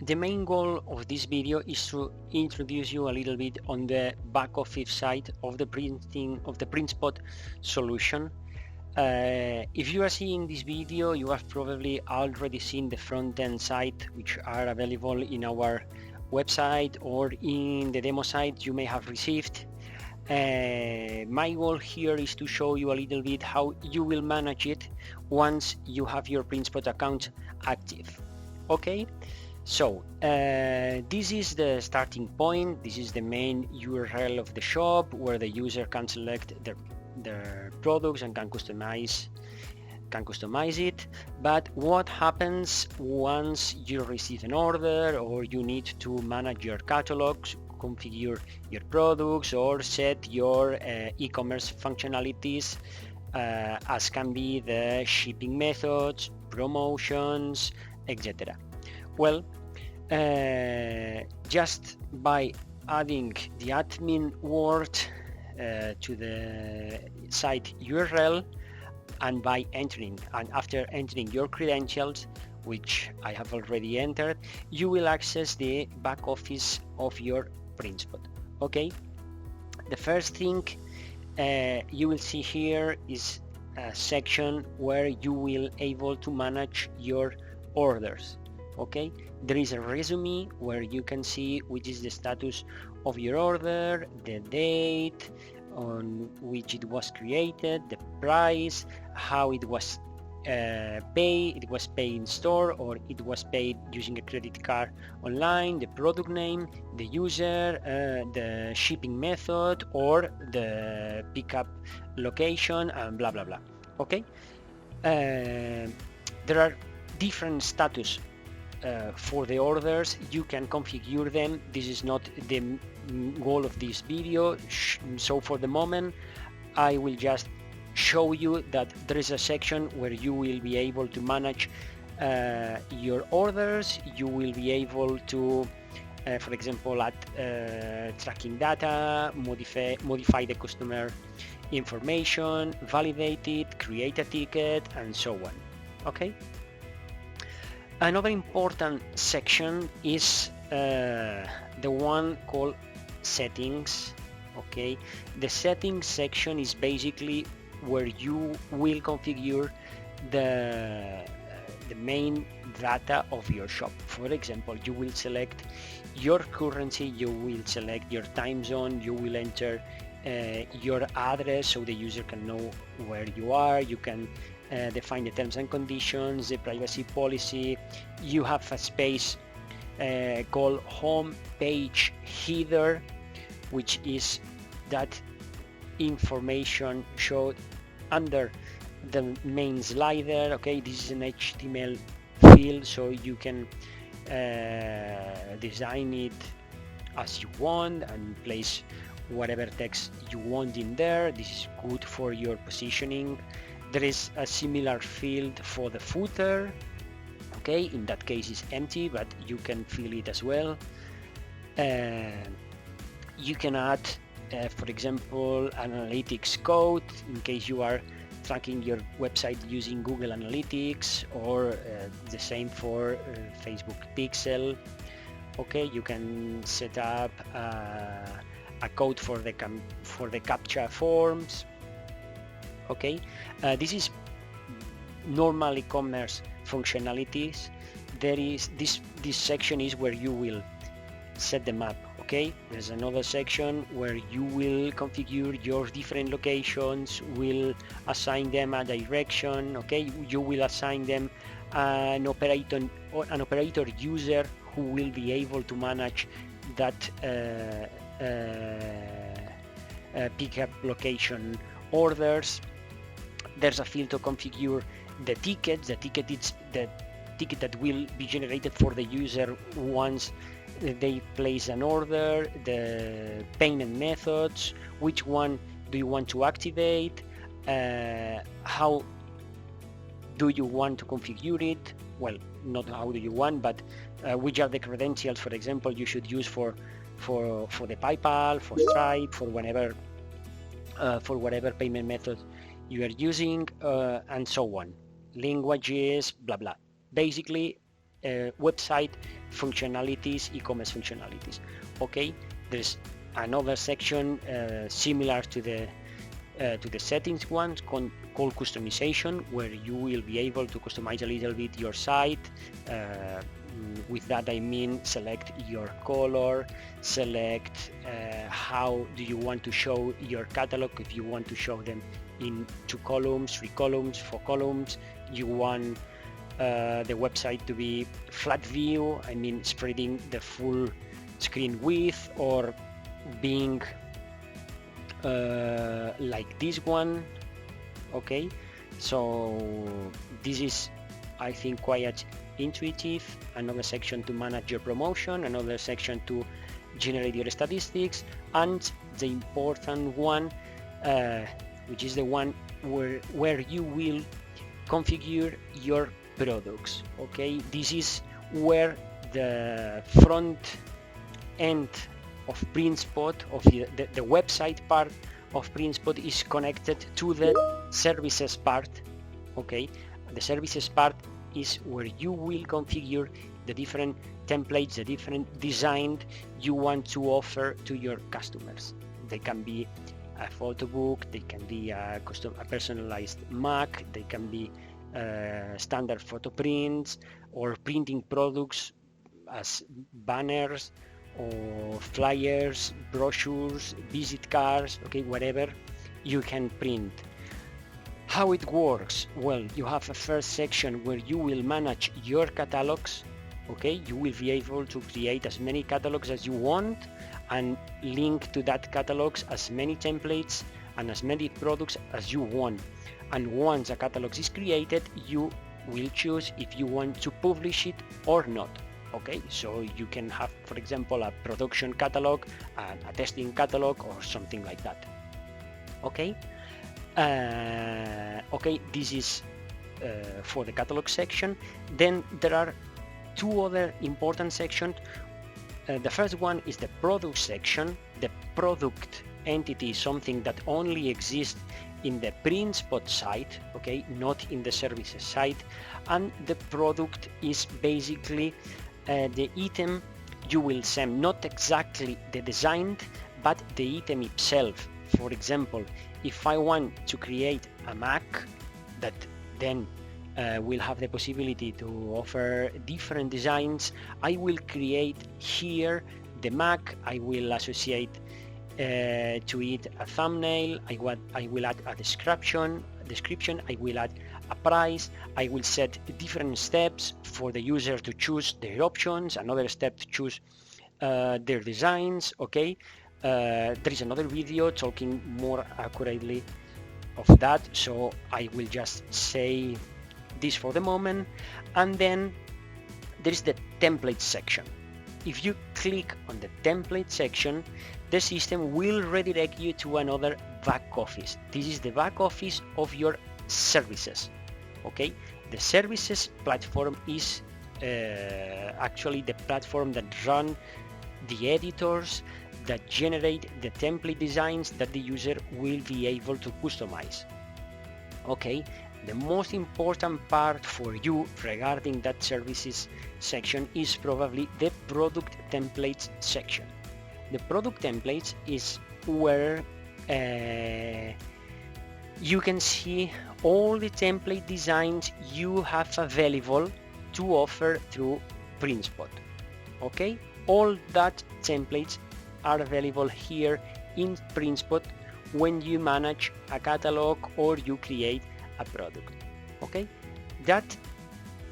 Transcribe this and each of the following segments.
The main goal of this video is to introduce you a little bit on the back office side of the Printspot solution. If you are seeing this video, you have probably already seen the front-end site, which are available in our website or in the demo site you may have received. My goal here is to show you a little bit how you will manage it once you have your Printspot account active. Okay, so this is the starting point. This is the main URL of the shop where the user can select their products and can customize it. But what happens once you receive an order or you need to manage your catalogs, configure your products, or set your e-commerce functionalities, as can be the shipping methods, promotions, etc. Well, just by adding the admin word to the site URL, and by after entering your credentials, which I have already entered, you will access the back office of your Printspot. Okay, the first thing you will see here is a section where you will able to manage your orders. Okay, there is a resume where you can see which is the status of your order, the date on which it was created, the price, how it was paid. It was paid in store or it was paid using a credit card online, the product name, the user, the shipping method, or the pickup location, and blah blah blah. Okay, there are different status for the orders. You can configure them. This is not the goal of this video, so for the moment I will just show you that there is a section where you will be able to manage your orders. You will be able to for example add tracking data, modify the customer information, validate it, create a ticket, and so on. Okay, another important section is the one called settings. Okay, the settings section is basically where you will configure the main data of your shop. For example, you will select your currency, you will select your time zone, you will enter your address so the user can know where you are. You can define the terms and conditions, the privacy policy. You have a space called home page header, which is that information showed under the main slider. Okay, this is an HTML field, so you can design it as you want and place whatever text you want in there. This is good for your positioning. There is a similar field for the footer. Okay, in that case it's empty, but you can fill it as well. You can add for example an analytics code in case you are tracking your website using Google Analytics, or the same for Facebook Pixel. Okay, you can set up a code for the captcha forms. Okay, this is normal e-commerce functionalities. There is this section is where you will set them up. Okay, there's another section where you will configure your different locations, will assign them a direction. Okay, you will assign them an operator user who will be able to manage that pickup location orders. There's a field to configure the tickets. The ticket is the ticket that will be generated for the user once they place an order, the payment methods, which one do you want to activate, how do you want to configure it, well, not how do you want, but which are the credentials, for example, you should use for the PayPal, for Stripe, for whatever payment method you are using, and so on. Languages, blah blah. Basically, website functionalities, e-commerce functionalities. Okay, there's another section similar to the settings one called customization, where you will be able to customize a little bit your site. With that I mean select your color, select how do you want to show your catalog, if you want to show them in 2 columns, 3 columns, 4 columns, you want the website to be flat view, I mean spreading the full screen width, or being like this one. Okay, so this is, I think, quite intuitive. Another section to manage your promotion, another section to generate your statistics, and the important one, which is the one where you will configure your products. Okay, this is where the front end of Printspot, of the website part of Printspot, is connected to the services part. Okay, the services part is where you will configure the different templates, the different designs you want to offer to your customers. They can be a photo book, they can be a personalized Mac, they can be standard photo prints, or printing products as banners or flyers, brochures, visit cards, okay, whatever you can print. How it works? Well, you have a first section where you will manage your catalogs. Okay, you will be able to create as many catalogs as you want and link to that catalogs as many templates and as many products as you want. And once a catalog is created, you will choose if you want to publish it or not. Okay, so you can have, for example, a production catalog and a testing catalog or something like that. Okay. Okay, this is for the catalog section. Then there are 2 other important sections. The first one is the product section. The product entity is something that only exists in the Printspot site, okay, not in the services site. And the product is basically the item you will send, not exactly the design, but the item itself. For example, if I want to create a Mac that then will have the possibility to offer different designs, I will create here the Mac. I will associate to it a thumbnail. I will add a description. I will add a price. I will set different steps for the user to choose their options. Another step to choose their designs. Okay. There is another video talking more accurately of that, so I will just say this for the moment. And then there is the template section. If you click on the template section, the system will redirect you to another back office. This is the back office of your services. Okay, the services platform is actually the platform that run the editors that generate the template designs that the user will be able to customize. Okay, the most important part for you regarding that services section is probably the product templates section. The product templates is where you can see all the template designs you have available to offer through Printspot. Okay, all that templates are available here in Printspot when you manage a catalog or you create a product. Okay, that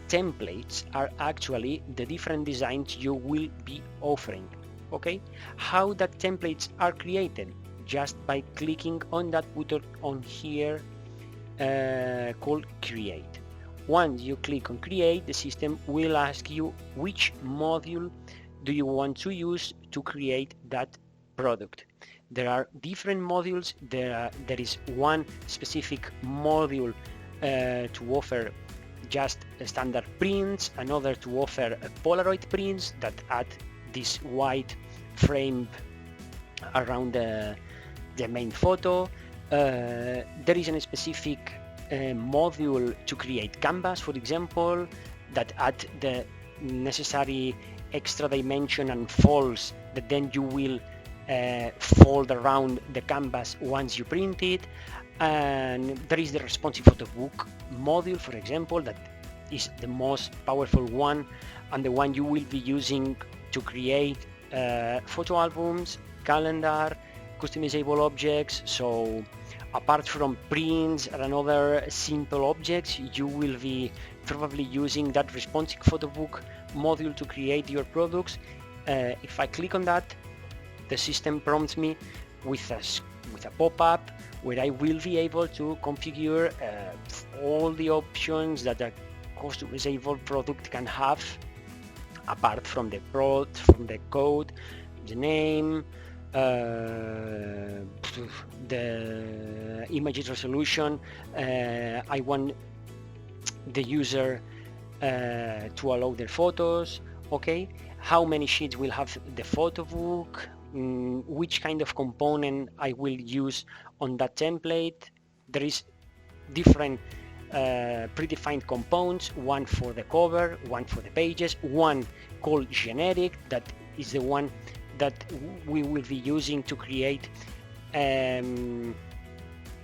templates are actually the different designs you will be offering. Okay, how that templates are created? Just by clicking on that button on here called create. Once you click on create, the system will ask you which module do you want to use to create that product. There are different modules. There is one specific module to offer just standard prints, another to offer Polaroid prints that add this white frame around the main photo. There is a specific module to create canvas, for example, that add the necessary extra dimension and folds that then you will fold around the canvas once you print it. And there is the responsive photobook module, for example, that is the most powerful one and the one you will be using to create photo albums, calendar, customizable objects. So apart from prints and other simple objects, you will be probably using that responsive photobook module to create your products. If I click on that, the system prompts me with a pop-up where I will be able to configure all the options that a customizable product can have, apart from the code, the name, the image resolution. I want the user to allow their photos. Okay, how many sheets will have the photo book, which kind of component I will use on that template. There is different predefined components, one for the cover, one for the pages, one called generic, that is the one that we will be using to create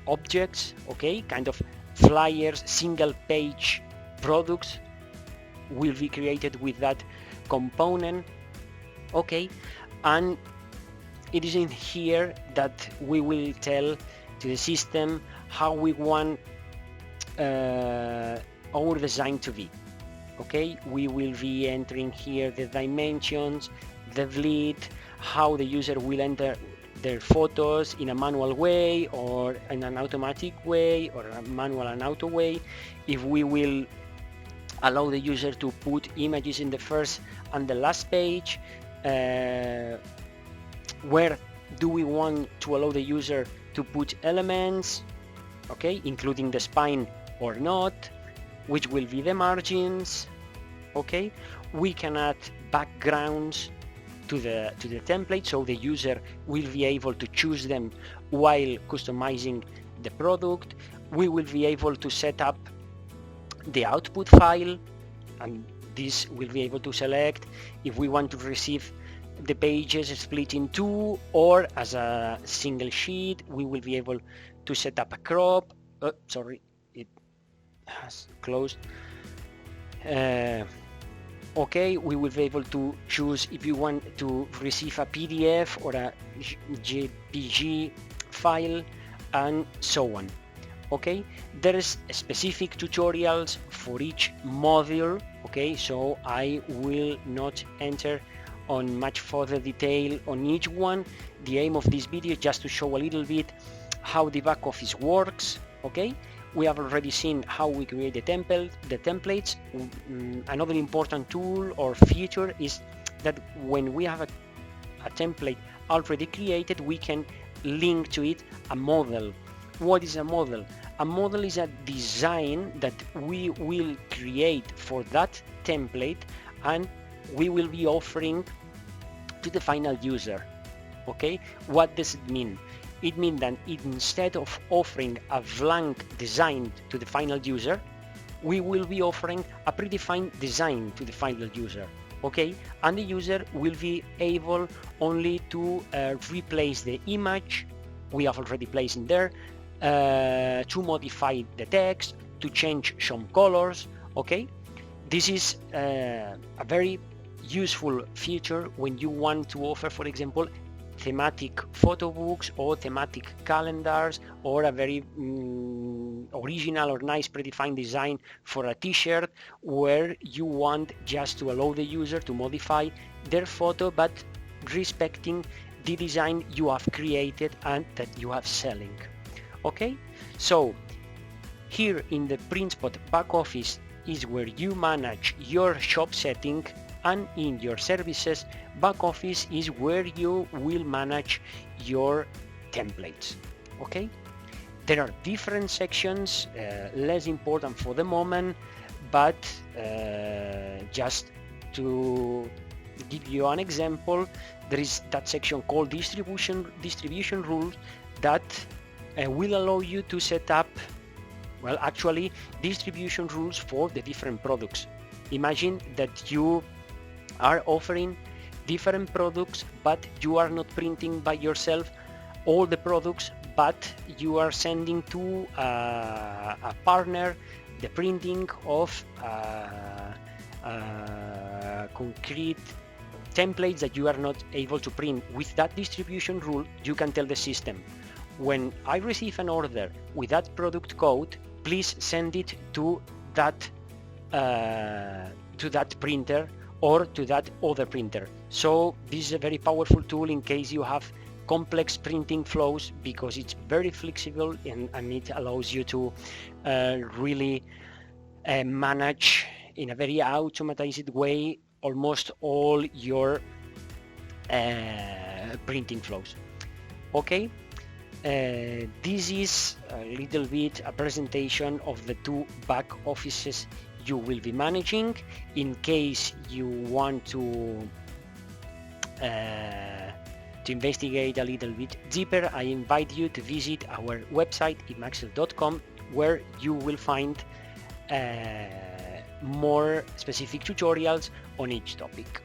objects, okay, kind of flyers, single page products will be created with that component, okay. And it is in here that we will tell to the system how we want our design to be, okay. We will be entering here the dimensions, the bleed, how the user will enter their photos in a manual way or in an automatic way or a manual and auto way. If we will allow the user to put images in the first and the last page, where do we want to allow the user to put elements, okay, including the spine or not, which will be the margins, okay. We can add backgrounds to the template, so the user will be able to choose them while customizing the product. We will be able to set up the output file, and this will be able to select if we want to receive the pages split in two or as a single sheet. We will be able to set up a crop. Sorry, it has closed. Okay, we will be able to choose if you want to receive a PDF or a JPG file, and so on. Okay, there is specific tutorials for each module, okay, so I will not enter on much further detail on each one. The aim of this video is just to show a little bit how the back office works, okay. We have already seen how we create the templates. Another important tool or feature is that when we have a template already created, we can link to it a model. What is a model? A model is a design that we will create for that template and we will be offering to the final user, okay. What does it mean? It means that instead of offering a blank design to the final user, we will be offering a predefined design to the final user, okay, and the user will be able only to replace the image we have already placed in there, to modify the text, to change some colors, okay. This is a very useful feature when you want to offer, for example, thematic photo books or thematic calendars, or a very original or nice predefined design for a t-shirt, where you want just to allow the user to modify their photo but respecting the design you have created and that you have selling, okay. So here in the Printspot Backoffice is where you manage your shop setting, and in your services backoffice is where you will manage your templates, okay. There are different sections, less important for the moment, but just to give you an example, there is that section called distribution rules that will allow you to set up, well, actually distribution rules for the different products, Imagine that you are offering different products, but you are not printing by yourself all the products, but you are sending to a partner the printing of concrete templates that you are not able to print. With that distribution rule, you can tell the system, when I receive an order with that product code, please send it to that printer or to that other printer. So this is a very powerful tool in case you have complex printing flows, because it's very flexible and it allows you to really manage in a very automated way almost all your printing flows. Okay, this is a little bit a presentation of the two back offices you will be managing. In case you want to investigate a little bit deeper, I invite you to visit our website imaxel.com, where you will find more specific tutorials on each topic.